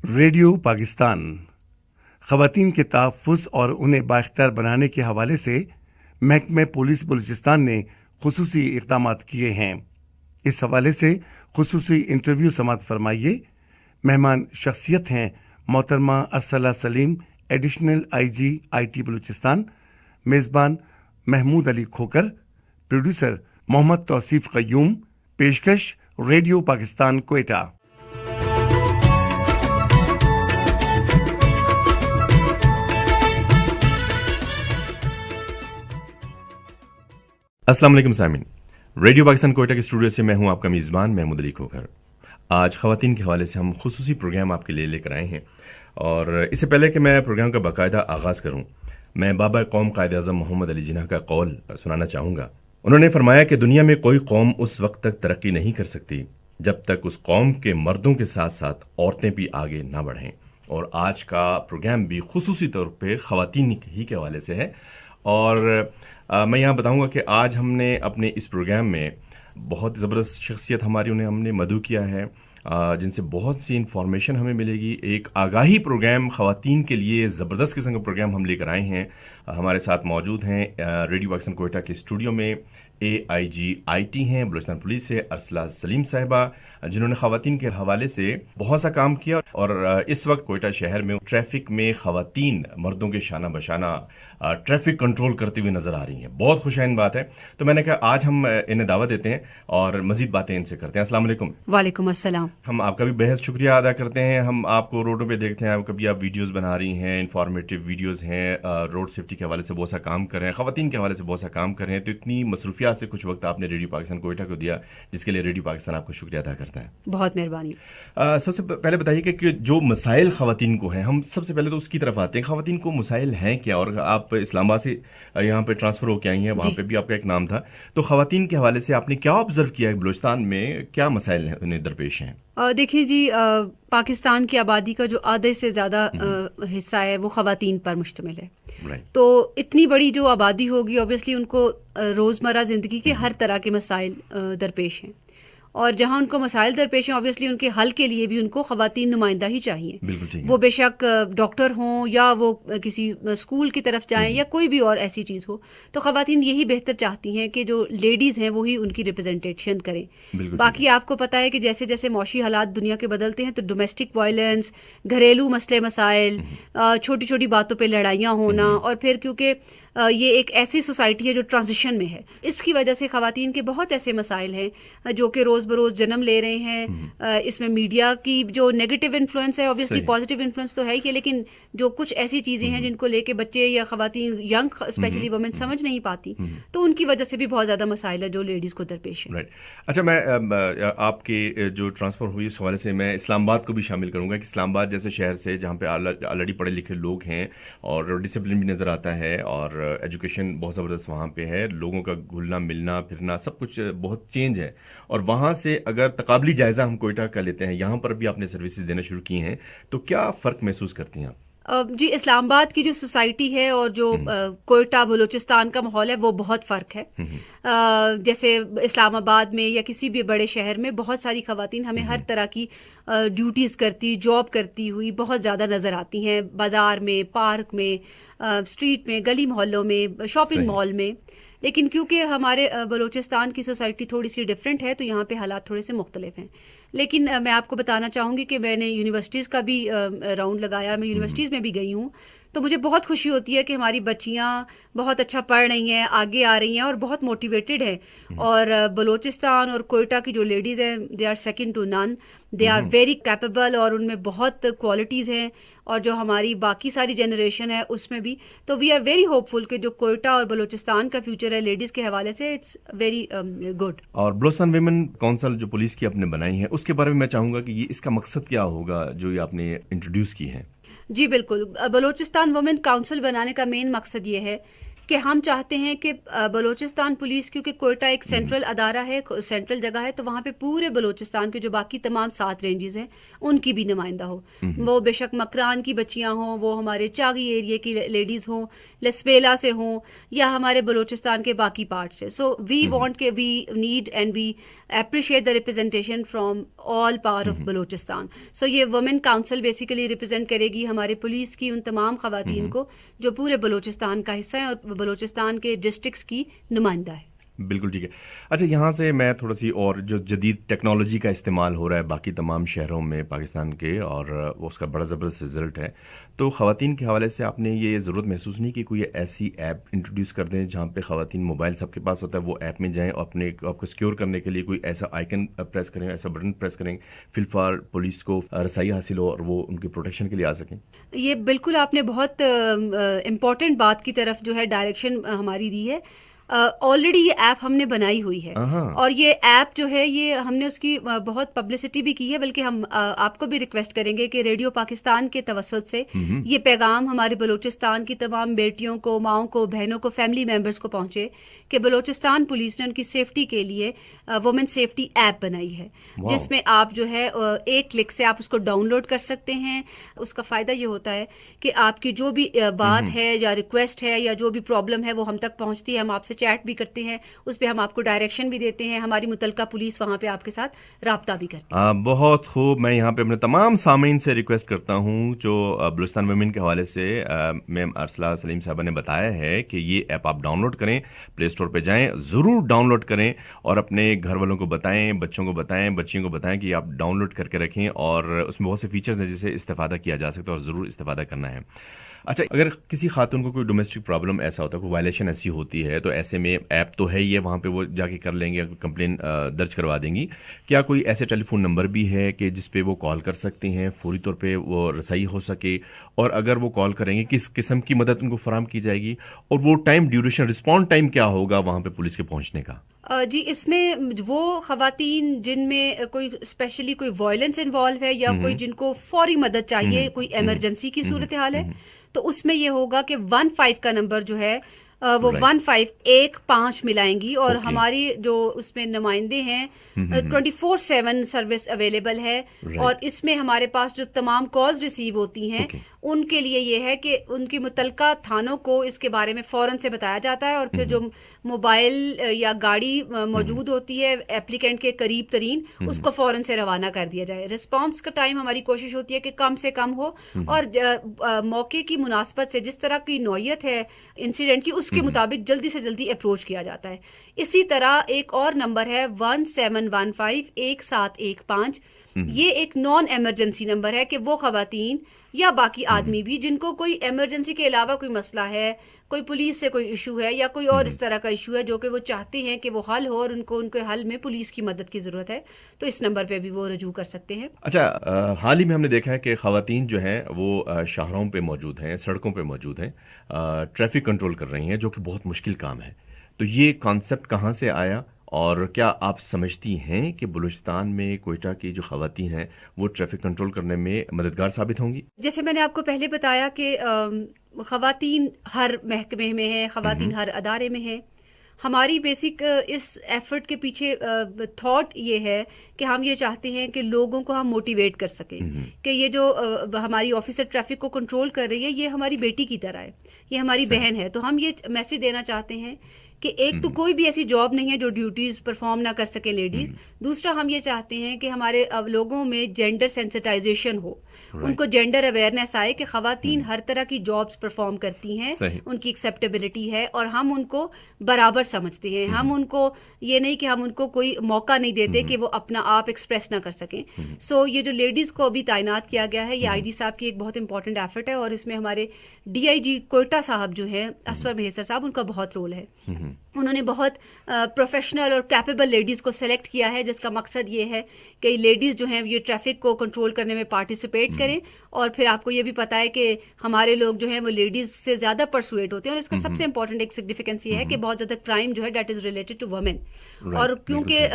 Radio Pakistan خواتین کے تحفظ اور انہیں بااختیار بنانے کے حوالے سے محکمہ پولیس بلوچستان نے خصوصی اقدامات کیے ہیں۔ اس حوالے سے خصوصی انٹرویو سماعت فرمائیے۔ مہمان شخصیت ہیں محترمہ Arsala Saleem, additional I G I T Balochistan, میزبان محمود علی کھوکر، پروڈیوسر محمد توصیف قیوم، پیشکش ریڈیو پاکستان کوئٹہ۔ السلام علیکم سامعین، ریڈیو پاکستان کوئٹہ کے اسٹوڈیو سے میں ہوں آپ کا میزبان محمود علی کھوکر۔ آج خواتین کے حوالے سے ہم خصوصی پروگرام آپ کے لیے لے کر آئے ہیں، اور اس سے پہلے کہ میں پروگرام کا باقاعدہ آغاز کروں، میں بابا قوم قائد اعظم محمد علی جناح کا قول سنانا چاہوں گا۔ انہوں نے فرمایا کہ دنیا میں کوئی قوم اس وقت تک ترقی نہیں کر سکتی جب تک اس قوم کے مردوں کے ساتھ ساتھ عورتیں بھی آگے نہ بڑھیں۔ اور آج کا پروگرام بھی خصوصی طور پہ خواتین ہی کے حوالے سے ہے، اور میں یہاں بتاؤں گا کہ آج ہم نے اپنے اس پروگرام میں بہت زبردست شخصیت ہم نے مدعو کیا ہے، جن سے بہت سی انفارمیشن ہمیں ملے گی۔ ایک آگاہی پروگرام خواتین کے لیے زبردست قسم کا پروگرام ہم لے کر آئے ہیں۔ ہمارے ساتھ موجود ہیں ریڈیو پاکستان کوئٹہ کے اسٹوڈیو میں اے آئی جی آئی ٹی ہیں بلوچستان پولیس سے ارسلہ سلیم صاحبہ، جنہوں نے خواتین کے حوالے سے بہت سا کام کیا، اور اس وقت کوئٹہ شہر میں ٹریفک میں خواتین مردوں کے شانہ بشانہ ٹریفک کنٹرول کرتے ہوئے نظر آ رہی ہیں۔ بہت خوشائند بات ہے، تو میں نے کہا آج ہم انہیں دعوت دیتے ہیں اور مزید باتیں ان سے کرتے ہیں۔ السلام علیکم۔ وعلیکم السلام۔ ہم آپ کا بھی بہت شکریہ ادا کرتے ہیں۔ ہم آپ کو روڈوں پہ دیکھتے ہیں، کبھی آپ ویڈیوز بنا رہی ہیں، انفارمیٹیو ویڈیوز ہیں، روڈ سیفٹی کے حوالے سے بہت سا کام کر رہے ہیں، خواتین کے حوالے سے بہت سا کام کر رہے ہیں، تو اتنی مصروفیات سے کچھ وقت آپ نے ریڈیو پاکستان کوئٹہ کو دیا، جس کے لیے ریڈیو پاکستان آپ کو شکریہ ادا کرتا ہے۔ بہت مہربانی۔ سب سے پہلے بتائیے کہ جو مسائل خواتین کو ہیں، ہم سب سے پہلے تو اس کی طرف آتے ہیں۔ خواتین کو مسائل ہیں کیا؟ اور آپ اسلام آباد سے یہاں پہ ٹرانسفر ہو کے آئی ہیں، وہاں پہ بھی آپ کا ایک نام تھا، تو خواتین کے حوالے سے آپ نے کیا آبزرو کیا ہے بلوچستان میں، کیا مسائل انہیں درپیش ہیں؟ دیکھیں جی، پاکستان کی آبادی کا جو آدھے سے زیادہ حصہ ہے وہ خواتین پر مشتمل ہے، تو اتنی بڑی جو آبادی ہوگی اوبیسلی ان کو روزمرہ زندگی کے ہر طرح کے مسائل درپیش ہیں، اور جہاں ان کو مسائل درپیش ہیں اوبیسلی ان کے حل کے لیے بھی ان کو خواتین نمائندہ ہی چاہیے، وہ بے شک ڈاکٹر ہوں یا وہ کسی اسکول کی طرف جائیں یا کوئی بھی اور ایسی چیز ہو، تو خواتین یہی بہتر چاہتی ہیں کہ جو لیڈیز ہیں وہی ان کی ریپرزنٹیشن کریں۔ باقی آپ کو پتہ ہے کہ جیسے جیسے معاشی حالات دنیا کے بدلتے ہیں تو ڈومیسٹک وائلنس، گھریلو مسئلے مسائل، چھوٹی چھوٹی باتوں پہ لڑائیاں ہونا، اور پھر کیونکہ یہ ایک ایسی سوسائٹی ہے جو ٹرانزیشن میں ہے، اس کی وجہ سے خواتین کے بہت ایسے مسائل ہیں جو کہ روز بروز جنم لے رہے ہیں۔ اس میں میڈیا کی جو نیگیٹو انفلوئنس ہے، اوبیسلی پازیٹیو انفلوئنس تو ہے ہی، لیکن جو کچھ ایسی چیزیں ہیں جن کو لے کے بچے یا خواتین ینگ اسپیشلی وومن سمجھ نہیں پاتی، تو ان کی وجہ سے بھی بہت زیادہ مسائل ہے جو لیڈیز کو درپیش ہے۔ اچھا، میں آپ کے جو ٹرانسفر ہوئی اس حوالے سے میں اسلام آباد کو بھی شامل کروں گا کہ اسلام آباد جیسے شہر سے جہاں پہ آلریڈی پڑھے لکھے لوگ ہیں اور ڈسپلن بھی نظر آتا ہے، اور ایجوکیشن بہت زبردست وہاں پہ ہے، لوگوں کا گھلنا ملنا پھرنا سب کچھ بہت چینج ہے، اور وہاں سے اگر تقابلی جائزہ ہم کوئٹہ کا لیتے ہیں، یہاں پر بھی آپ نے سروسز دینا شروع کی ہیں، تو کیا فرق محسوس کرتی ہیں آپ؟ جی، اسلام آباد کی جو سوسائٹی ہے اور جو کوئٹہ بلوچستان کا ماحول ہے وہ بہت فرق ہے۔ جیسے اسلام آباد میں یا کسی بھی بڑے شہر میں بہت ساری خواتین ہمیں ہر طرح کی ڈیوٹیز کرتی، جاب کرتی ہوئی بہت زیادہ نظر آتی ہیں، بازار میں، پارک میں، اسٹریٹ میں، گلی محلوں میں، شاپنگ مال میں۔ لیکن کیونکہ ہمارے بلوچستان کی سوسائٹی تھوڑی سی ڈفرینٹ ہے تو یہاں پہ حالات تھوڑے سے مختلف ہیں۔ لیکن میں آپ کو بتانا چاہوں گی کہ میں نے یونیورسٹیز کا بھی راؤنڈ لگایا، میں یونیورسٹیز میں بھی گئی ہوں، تو مجھے بہت خوشی ہوتی ہے کہ ہماری بچیاں بہت اچھا پڑھ رہی ہیں، آگے آ رہی ہیں اور بہت موٹیویٹڈ ہیں، اور بلوچستان اور کوئٹہ کی جو لیڈیز ہیں دے آر سیکنڈ ٹو نن، دے آر ویری کیپیبل، اور ان میں بہت کوالٹیز ہیں، اور جو ہماری باقی ساری جنریشن ہے اس میں بھی، تو وی آر ویری ہوپ فل کہ جو کوئٹہ اور بلوچستان کا فیوچر ہے لیڈیز کے حوالے سے اٹس ویری گڈ۔ اور بلوچستان ویمن کونسل جو پولیس کی آپ نے بنائی ہے، اس کے بارے میں میں چاہوں گا کہ یہ اس کا مقصد کیا ہوگا جو یہ آپ نے انٹروڈیوس کی ہے؟ جی بالکل، بلوچستان وومن کاؤنسل بنانے کا مین مقصد یہ ہے کہ ہم چاہتے ہیں کہ بلوچستان پولیس، کیونکہ کوئٹہ ایک سینٹرل ادارہ ہے، سینٹرل جگہ ہے، تو وہاں پہ پورے بلوچستان کے جو باقی تمام 7 رینجز ہیں ان کی بھی نمائندہ ہو. وہ بے شک مکران کی بچیاں ہوں، وہ ہمارے چاغی ایریے کی لیڈیز ہوں، لسبیلا سے ہوں، یا ہمارے بلوچستان کے باقی پارٹ سے. سو وی وانٹ کہ we need and we appreciate the representation from all part of Balochistan. So یہ وومن کاؤنسل بیسیکلی ریپرزینٹ کرے گی ہمارے پولیس کی ان تمام خواتین کو جو پورے بلوچستان کا حصہ ہیں اور بلوچستان کے ڈسٹرکٹس کی نمائندہ ہے. بالکل ٹھیک ہے. اچھا یہاں سے میں تھوڑا سی اور جو جدید ٹیکنالوجی کا استعمال ہو رہا ہے باقی تمام شہروں میں پاکستان کے، اور اس کا بڑا زبردست رزلٹ ہے، تو خواتین کے حوالے سے آپ نے یہ ضرورت محسوس نہیں کہ کوئی ایسی ایپ انٹروڈیوس کر دیں جہاں پہ خواتین موبائل سب کے پاس ہوتا ہے، وہ ایپ میں جائیں اور اپنے آپ کو سیکیور کرنے کے لیے کوئی ایسا آئیکن پریس کریں، ایسا بٹن پریس کریں فی الفار پولیس کو رسائی حاصل ہو اور وہ ان کی پروٹیکشن کے لیے آ سکیں؟ یہ بالکل آپ نے بہت امپورٹنٹ بات کی طرف جو ہے ڈائریکشن ہماری دی ہے. آلریڈی یہ ایپ ہم نے بنائی ہوئی ہے، اور یہ ایپ جو ہے یہ ہم نے اس کی بہت پبلسٹی بھی کی ہے، بلکہ ہم آپ کو بھی ریکویسٹ کریں گے کہ ریڈیو پاکستان کے توسط سے یہ پیغام ہمارے بلوچستان کی تمام بیٹیوں کو، ماؤں کو، بہنوں کو، فیملی ممبرس کو پہنچے کہ بلوچستان پولیس نے ان کی سیفٹی کے لیے وومن سیفٹی ایپ بنائی ہے، جس میں آپ جو ہے ایک کلک سے آپ اس کو ڈاؤن لوڈ کر سکتے ہیں. اس کا فائدہ یہ ہوتا ہے کہ آپ کی جو بھی بات ہے یا ریکویسٹ ہے یا جو بھی پرابلم ہے وہ ہم تک پہنچتی ہے. ہم آپ سے چیٹ بھی کرتے ہیں، اس پہ ہم آپ کو ڈائریکشن بھی دیتے ہیں، ہماری متعلقہ پولیس وہاں پہ آپ کے ساتھ رابطہ بھی کرتی ہے. بہت خوب. میں یہاں پہ اپنے تمام سامعین سے ریکویسٹ کرتا ہوں جو بلوچستان ویمن کے حوالے سے میم ارسلہ سلیم صاحبہ نے بتایا ہے کہ یہ ایپ آپ ڈاؤن لوڈ کریں، پلے اسٹور پہ جائیں، ضرور ڈاؤن لوڈ کریں اور اپنے گھر والوں کو بتائیں، بچوں کو بتائیں، بچیوں کو بتائیں کہ آپ ڈاؤن لوڈ کر کے رکھیں، اور اس میں بہت سے فیچرز ہیں جسے استفادہ کیا جا سکتا ہے اور ضرور استفادہ کرنا ہے. اچھا اگر کسی خاتون کو کوئی ڈومیسٹک پرابلم ایسا ہوتا ہے، کوئی وائلیشن ایسی ہوتی ہے، تو ایسے میں ایپ تو ہے ہی ہے، وہاں پہ وہ جا کے کر لیں گے، کمپلین درج کروا دیں گی. کیا کوئی ایسے ٹیلی فون نمبر بھی ہے کہ جس پہ وہ کال کر سکتے ہیں، فوری طور پہ وہ رسائی ہو سکے، اور اگر وہ کال کریں گے کس قسم کی مدد ان کو فراہم کی جائے گی، اور وہ ٹائم ڈیوریشن رسپانس ٹائم کیا ہوگا وہاں پہ پولیس کے پہنچنے کا؟ جی اس میں وہ خواتین جن میں کوئی اسپیشلی کوئی وائلنس انوالو ہے یا کوئی جن کو فوری مدد چاہیے، کوئی ایمرجنسی کی صورتحال ہے، تو اس میں یہ ہوگا کہ 15 کا نمبر جو ہے وہ 1515 ملائیں گی، اور ہماری جو اس میں نمائندے ہیں 24/7 سروس اویلیبل ہے. اور اس میں ہمارے پاس جو تمام کالز ریسیو ہوتی ہیں ان کے لیے یہ ہے کہ ان کی متعلقہ تھانوں کو اس کے بارے میں فوراً سے بتایا جاتا ہے، اور پھر جو موبائل یا گاڑی موجود ہوتی ہے ایپلیکینٹ کے قریب ترین اس کو فوراً سے روانہ کر دیا جائے. رسپانس کا ٹائم ہماری کوشش ہوتی ہے کہ کم سے کم ہو، اور موقع کی مناسبت سے جس طرح کی نوعیت ہے انسیڈنٹ کی اس کے مطابق جلدی سے جلدی اپروچ کیا جاتا ہے. اسی طرح ایک اور نمبر ہے 1715 1715. یہ ایک نان ایمرجنسی نمبر ہے کہ وہ خواتین یا باقی آدمی بھی جن کو کوئی ایمرجنسی کے علاوہ کوئی مسئلہ ہے، کوئی پولیس سے کوئی ایشو ہے یا کوئی اور اس طرح کا ایشو ہے جو کہ وہ چاہتے ہیں کہ وہ حل ہو، اور ان کے حل میں پولیس کی مدد کی ضرورت ہے، تو اس نمبر پہ بھی وہ رجوع کر سکتے ہیں. اچھا حال ہی میں ہم نے دیکھا ہے کہ خواتین جو ہیں وہ شاہراہوں پہ موجود ہیں، سڑکوں پہ موجود ہیں، ٹریفک کنٹرول کر رہی ہیں، جو کہ بہت مشکل کام ہے. تو یہ کانسیپٹ کہاں سے آیا، اور کیا آپ سمجھتی ہیں کہ بلوچستان میں کوئٹہ کی جو خواتین ہیں وہ ٹریفک کنٹرول کرنے میں مددگار ثابت ہوں گی؟ جیسے میں نے آپ کو پہلے بتایا کہ خواتین ہر محکمے میں ہیں، خواتین ہر ادارے میں ہیں. ہماری بیسک اس ایفرٹ کے پیچھے تھاٹ یہ ہے کہ ہم یہ چاہتے ہیں کہ لوگوں کو ہم موٹیویٹ کر سکیں کہ یہ جو ہماری آفیسر ٹریفک کو کنٹرول کر رہی ہے یہ ہماری بیٹی کی طرح ہے، یہ ہماری بہن ہے. تو ہم یہ میسیج دینا چاہتے ہیں کہ ایک تو کوئی بھی ایسی جاب نہیں ہے جو ڈیوٹیز پرفارم نہ کر سکیں لیڈیز. دوسرا ہم یہ چاہتے ہیں کہ ہمارے لوگوں میں جینڈر سینسٹائزیشن ہو، ان کو جینڈر اویئرنیس آئے کہ خواتین ہر طرح کی جابس پرفارم کرتی ہیں، ان کی ایکسیپٹیبلٹی ہے، اور ہم ان کو برابر سمجھتے ہیں. ہم ان کو یہ نہیں کہ ہم ان کو کوئی موقع نہیں دیتے کہ وہ اپنا آپ ایکسپریس نہ کر سکیں. سو یہ جو لیڈیز کو ابھی تعینات کیا گیا ہے، یہ آئی جی صاحب کی ایک بہت امپورٹنٹ ایفرٹ ہے، اور اس میں ہمارے ڈی آئی جی کوئٹہ صاحب جو ہیں اسور مہیسر صاحب، ان کا بہت رول ہے. انہوں نے بہت پروفیشنل اور کیپیبل لیڈیز کو سلیکٹ کیا ہے، جس کا مقصد یہ ہے کہ لیڈیز جو ہیں یہ ٹریفک کو کنٹرول کرنے میں پارٹیسپیٹ کریں کریں. اور پھر آپ کو یہ بھی پتا ہے کہ ہمارے لوگ جو ہیں وہ لیڈیز سے زیادہ پرسویٹ ہوتے ہیں, اور اس کا سب سے امپورٹنٹ ایک سگنیفیکینس یہ ہے کہ بہت زیادہ کرائم جو ہے that is related to women, اور کیونکہ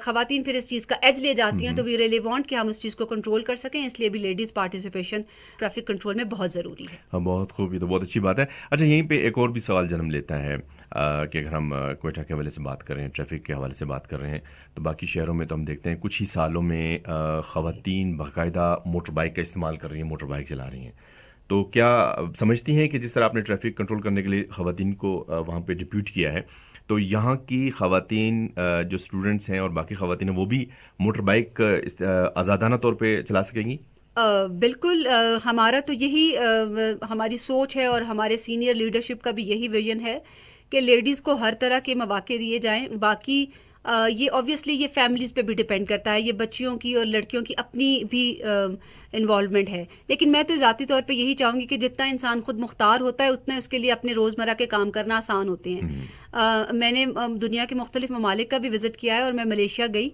خواتین پھر اس چیز کا ایج لے جاتی ہیں تو وی ریلی وانٹ کہ ہم اس چیز کو کنٹرول کر سکیں, اس لیے بھی لیڈیز پارٹیسپیشن ٹریفک کنٹرول میں بہت ضروری ہے. بہت خوب, یہ تو بہت اچھی بات ہے. اچھا, یہیں پہ ایک اور بھی سوال جنم لیتا ہے کہ اگر ہم کوئٹہ کے حوالے سے بات کر رہے ہیں, ٹریفک کے حوالے سے بات کر رہے ہیں, تو باقی شہروں میں تو ہم دیکھتے ہیں کچھ ہی سالوں میں خواتین باقاعدہ موٹر بائک کا استعمال کر رہی ہیں, موٹر بائک چلا رہی ہیں. تو کیا سمجھتی ہیں کہ جس طرح آپ نے ٹریفک کنٹرول کرنے کے لیے خواتین کو وہاں پہ ڈپیوٹ کیا ہے, تو یہاں کی خواتین جو اسٹوڈنٹس ہیں اور باقی خواتین ہیں وہ بھی موٹر بائک آزادانہ طور پہ چلا سکیں گی؟ بالکل, ہمارا تو یہی ہماری سوچ ہے, اور ہمارے سینئر لیڈرشپ کا بھی یہی ویژن ہے کہ لیڈیز کو ہر طرح کے مواقع دیے جائیں. باقی یہ آبویسلی یہ فیملیز پہ بھی ڈپینڈ کرتا ہے, یہ بچیوں کی اور لڑکیوں کی اپنی بھی انوالومنٹ ہے. لیکن میں تو ذاتی طور پہ یہی چاہوں گی کہ جتنا انسان خود مختار ہوتا ہے اتنا اس کے لیے اپنے روزمرہ کے کام کرنا آسان ہوتے ہیں. میں نے دنیا کے مختلف ممالک کا بھی وزٹ کیا ہے, اور میں ملیشیا گئی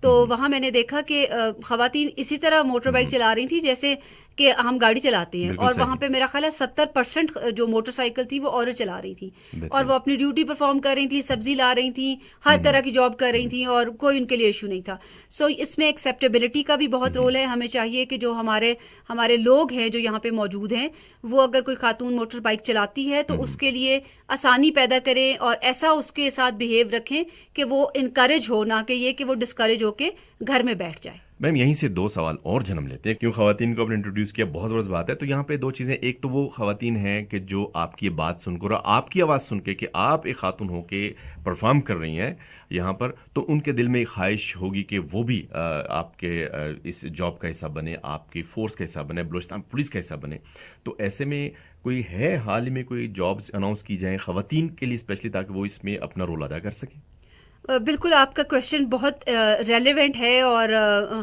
تو وہاں میں نے دیکھا کہ خواتین اسی طرح موٹر بائک چلا رہی تھیں جیسے کہ ہم گاڑی چلاتے ہیں, اور وہاں پہ میرا خیال ہے 70% جو موٹر سائیکل تھی وہ عورت چلا رہی تھی, اور وہ اپنی ڈیوٹی پرفارم کر رہی تھیں, سبزی لا رہی تھیں, ہر طرح کی جاب کر رہی تھیں, اور کوئی ان کے لیے ایشو نہیں تھا. سو اس میں ایکسیپٹیبلٹی کا بھی بہت رول ہے. ہمیں چاہیے کہ جو ہمارے لوگ ہیں جو یہاں پہ موجود ہیں, وہ اگر کوئی خاتون موٹر بائک چلاتی ہے تو اس کے لیے آسانی پیدا کریں, اور ایسا اس کے ساتھ بیہیو رکھیں کہ وہ انکریج ہو, نہ کہ یہ کہ وہ ڈسکریج ہو کے گھر میں بیٹھ جائے. میم, یہیں سے دو سوال اور جنم لیتے ہیں, کیوں خواتین کو آپ نے انٹروڈیوس کیا, بہت زبردست بات ہے. تو یہاں پہ دو چیزیں, ایک تو وہ خواتین ہیں کہ جو آپ کی بات سن کر, آپ کی آواز سن کے کہ آپ ایک خاتون ہو کے پرفارم کر رہی ہیں یہاں پر, تو ان کے دل میں ایک خواہش ہوگی کہ وہ بھی آپ کے اس جاب کا حصہ بنے, آپ کی فورس کا حصہ بنے, بلوچستان پولیس کا حصہ بنے. تو ایسے میں کوئی ہے حال ہی میں کوئی جابس اناؤنس کی جائیں خواتین کے لیے اسپیشلی, تاکہ وہ اس میں اپنا رول ادا کر سکیں؟ بالکل, آپ کا کویشچن بہت ریلیونٹ ہے, اور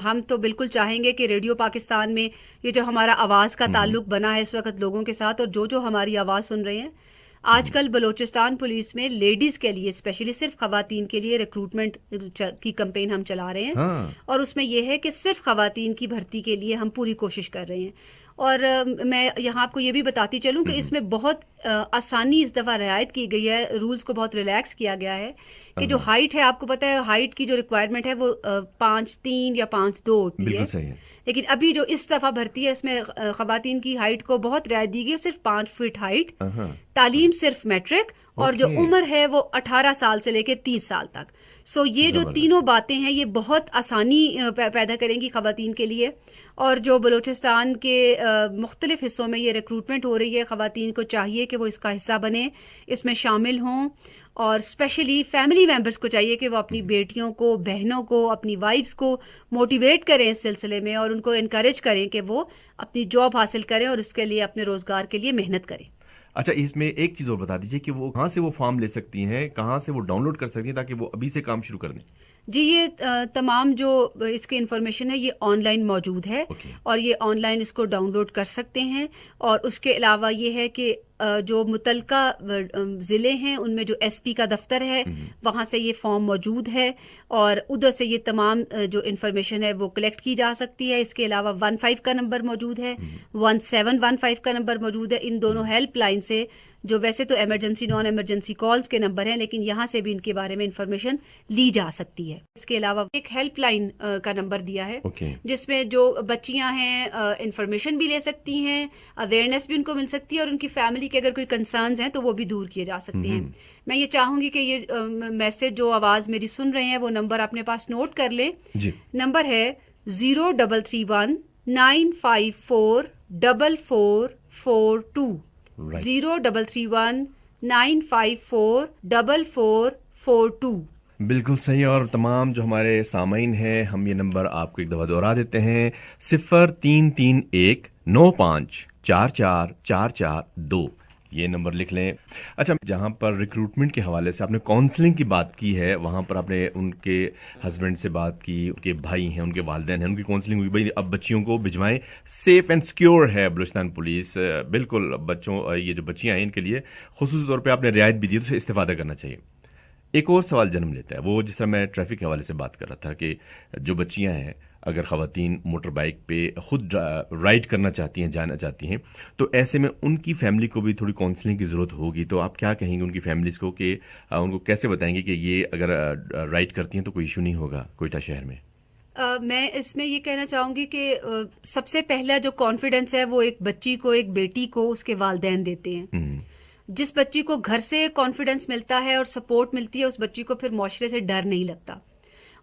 ہم تو بالکل چاہیں گے کہ ریڈیو پاکستان میں یہ جو ہمارا آواز کا تعلق بنا ہے اس وقت لوگوں کے ساتھ, اور جو ہماری آواز سن رہے ہیں, آج کل بلوچستان پولیس میں لیڈیز کے لیے اسپیشلی صرف خواتین کے لیے ریکروٹمنٹ کی کمپین ہم چلا رہے ہیں, اور اس میں یہ ہے کہ صرف خواتین کی بھرتی کے لیے ہم پوری کوشش کر رہے ہیں. اور میں یہاں آپ کو یہ بھی بتاتی چلوں کہ اس میں بہت آسانی اس دفعہ رعایت کی گئی ہے, رولز کو بہت ریلیکس کیا گیا ہے کہ جو ہائٹ ہے, آپ کو پتہ ہے ہائٹ کی جو ریکوائرمنٹ ہے وہ 5'3" یا 5'2" ہوتی ہے, لیکن ابھی جو اس دفعہ بھرتی ہے اس میں خواتین کی ہائٹ کو بہت رعایت دی گئی, صرف 5 فٹ ہائٹ, تعلیم صرف میٹرک, اور جو عمر ہے وہ 18 سال سے لے کے 30 سال تک. سو یہ جو تینوں باتیں ہیں یہ بہت آسانی پیدا کریں گی خواتین کے لیے. اور جو بلوچستان کے مختلف حصوں میں یہ ریکروٹمنٹ ہو رہی ہے, خواتین کو چاہیے کہ وہ اس کا حصہ بنیں, اس میں شامل ہوں, اور اسپیشلی فیملی ممبرس کو چاہیے کہ وہ اپنی بیٹیوں کو, بہنوں کو, اپنی وائفس کو موٹیویٹ کریں اس سلسلے میں, اور ان کو انکریج کریں کہ وہ اپنی جاب حاصل کریں اور اس کے لیے اپنے روزگار کے لیے محنت کریں. اچھا, اس میں ایک چیز اور بتا دیجیے کہ وہ کہاں سے وہ فارم لے سکتی ہیں, کہاں سے وہ ڈاؤن لوڈ کر سکتی ہیں تاکہ وہ ابھی سے کام شروع کر دیں؟ جی, یہ تمام جو اس کی انفارمیشن ہے یہ آن لائن موجود ہے, اور یہ آن لائن اس کو ڈاؤن لوڈ کر سکتے ہیں. اور اس کے علاوہ یہ ہے کہ جو متعلقہ ضلع ہیں ان میں جو ایس پی کا دفتر ہے وہاں سے یہ فارم موجود ہے, اور ادھر سے یہ تمام جو انفارمیشن ہے وہ کلیکٹ کی جا سکتی ہے. اس کے علاوہ 15 کا نمبر موجود ہے, 1715 کا نمبر موجود ہے. ان دونوں ہیلپ لائن سے, جو ویسے تو ایمرجنسی نان ایمرجنسی کالز کے نمبر ہیں, لیکن یہاں سے بھی ان کے بارے میں انفارمیشن لی جا سکتی ہے. اس کے علاوہ ایک ہیلپ لائن کا نمبر دیا ہے جس میں جو بچیاں ہیں انفارمیشن بھی لے سکتی ہیں, اویئرنیس بھی ان کو مل سکتی ہے, اور ان کی فیملی کے اگر کوئی کنسرنز ہیں تو وہ بھی دور کیے جا سکتے ہیں. میں یہ چاہوں گی کہ یہ میسج جو آواز میری سن رہے ہیں وہ نمبر اپنے پاس نوٹ کر لیں. نمبر ہے 0331 954 4442. 0331 954 4442. بالکل صحیح. اور تمام جو ہمارے سامعین ہیں, ہم یہ نمبر آپ کو ایک دفعہ دہرا دیتے ہیں, 0331 95 44 442. یہ نمبر لکھ لیں. اچھا, جہاں پر ریکروٹمنٹ کے حوالے سے آپ نے کاؤنسلنگ کی بات کی ہے, وہاں پر آپ نے ان کے ہسبینڈ سے بات کی, ان کے بھائی ہیں, ان کے والدین ہیں, ان کی کاؤنسلنگ ہوئی, بھائی اب بچیوں کو بھجوائیں, سیف اینڈ سیکیور ہے بلوچستان پولیس. بالکل بچوں, یہ جو بچیاں ہیں ان کے لیے خصوصی طور پہ آپ نے رعایت بھی دی, تو اسے استفادہ کرنا چاہیے. ایک اور سوال جنم لیتا ہے, وہ جس طرح میں ٹریفک کے حوالے سے بات کر رہا تھا کہ جو بچیاں ہیں اگر خواتین موٹر بائک پہ خود رائڈ کرنا چاہتی ہیں، جانا چاہتی ہیں، تو ایسے میں ان کی فیملی کو بھی تھوڑی کاؤنسلنگ کی ضرورت ہوگی. تو آپ کیا کہیں گے ان کی فیملیز کو کہ ان کو کیسے بتائیں گے کہ یہ اگر رائڈ کرتی ہیں تو کوئی ایشو نہیں ہوگا کوئٹہ شہر میں؟ میں اس میں یہ کہنا چاہوں گی کہ سب سے پہلا جو کانفیڈنس ہے وہ ایک بچی کو، ایک بیٹی کو اس کے والدین دیتے ہیں. جس بچی کو گھر سے کانفیڈنس ملتا ہے اور سپورٹ ملتی ہے، اس بچی کو پھر معاشرے سے ڈر نہیں لگتا.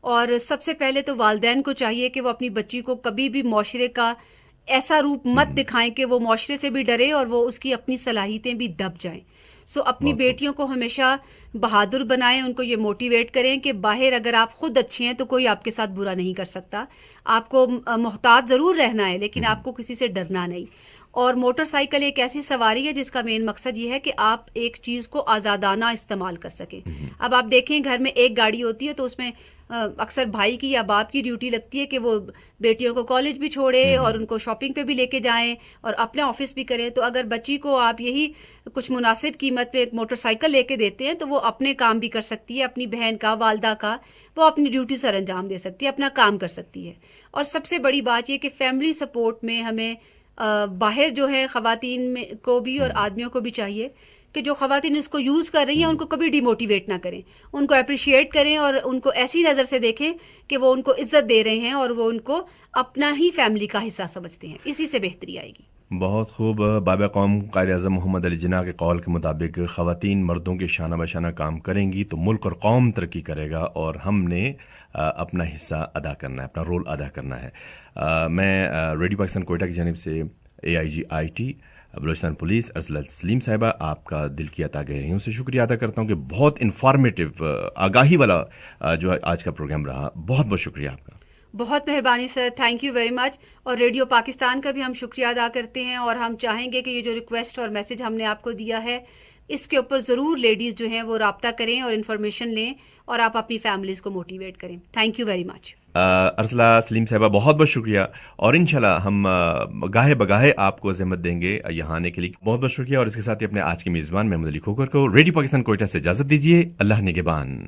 اور سب سے پہلے تو والدین کو چاہیے کہ وہ اپنی بچی کو کبھی بھی معاشرے کا ایسا روپ مت دکھائیں کہ وہ معاشرے سے بھی ڈرے اور وہ اس کی اپنی صلاحیتیں بھی دب جائیں. اپنی بیٹیوں کو ہمیشہ بہادر بنائیں، ان کو یہ موٹیویٹ کریں کہ باہر اگر آپ خود اچھے ہیں تو کوئی آپ کے ساتھ برا نہیں کر سکتا. آپ کو محتاط ضرور رہنا ہے لیکن آپ کو کسی سے ڈرنا نہیں. اور موٹر سائیکل ایک ایسی سواری ہے جس کا مین مقصد یہ ہے کہ آپ ایک چیز کو آزادانہ استعمال کر سکیں. اب آپ دیکھیں گھر میں ایک گاڑی ہوتی ہے تو اس میں اکثر بھائی کی یا باپ کی ڈیوٹی لگتی ہے کہ وہ بیٹیوں کو کالج بھی چھوڑے اور ان کو شاپنگ پہ بھی لے کے جائیں اور اپنے آفس بھی کریں. تو اگر بچی کو آپ یہی کچھ مناسب قیمت پہ ایک موٹر سائیکل لے کے دیتے ہیں تو وہ اپنے کام بھی کر سکتی ہے، اپنی بہن کا، والدہ کا، وہ اپنی ڈیوٹی سر انجام دے سکتی ہے، اپنا کام کر سکتی ہے. اور سب سے بڑی بات یہ کہ فیملی سپورٹ میں ہمیں باہر جو ہے خواتین میں کو بھی اور آدمیوں کو بھی چاہیے کہ جو خواتین اس کو یوز کر رہی ہیں ان کو کبھی ڈی موٹیویٹ نہ کریں، ان کو اپریشیٹ کریں اور ان کو ایسی نظر سے دیکھیں کہ وہ ان کو عزت دے رہے ہیں اور وہ ان کو اپنا ہی فیملی کا حصہ سمجھتے ہیں. اسی سے بہتری آئے گی. بہت خوب. بابا قوم قائد اعظم محمد علی جناح کے قول کے مطابق خواتین مردوں کے شانہ بشانہ کام کریں گی تو ملک اور قوم ترقی کرے گا اور ہم نے اپنا حصہ ادا کرنا ہے، اپنا رول ادا کرنا ہے. میں ریڈیو پاکستان کوئٹہ کی جانب سے AIG Balochistan police Ursula Saleem صاحبہ آپ کا دل کی عطا گہرائیوں سے شکریہ ادا کرتا ہوں کہ بہت انفارمیٹیو آگاہی والا جو آج کا پروگرام رہا. بہت بہت شکریہ آپ کا. بہت مہربانی سر، تھینک یو ویری مچ. اور ریڈیو پاکستان کا بھی ہم شکریہ ادا کرتے ہیں اور ہم چاہیں گے کہ یہ جو ریکویسٹ اور میسج ہم نے آپ کو دیا ہے اس کے اوپر ضرور لیڈیز جو ہیں وہ رابطہ کریں اور انفارمیشن لیں اور آپ اپنی فیملیز کو موٹیویٹ کریں. Thank you very much. Arsala Saleem sahiba بہت بہت شکریہ اور انشاءاللہ ہم گاہے بگاہے آپ کو زحمت دیں گے یہاں آنے کے لیے. بہت بہت شکریہ اور اس کے ساتھ ہی اپنے آج کے میزبان محمود علی کھوکھر کو ریڈیو پاکستان کوئٹہ سے اجازت دیجیے. اللہ نگہبان.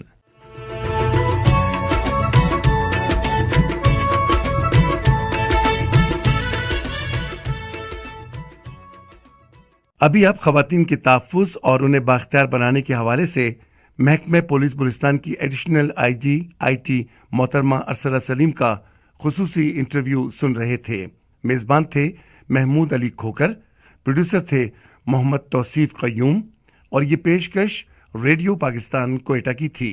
ابھی آپ خواتین کے تحفظ اور انہیں بااختیار بنانے کے حوالے سے محکمہ پولیس بلوچستان کی ایڈیشنل IG/IT محترمہ ارسلہ سلیم کا خصوصی انٹرویو سن رہے تھے. میزبان تھے محمود علی کھوکھر، پروڈیوسر تھے محمد توصیف قیوم اور یہ پیشکش ریڈیو پاکستان کوئٹہ کی تھی.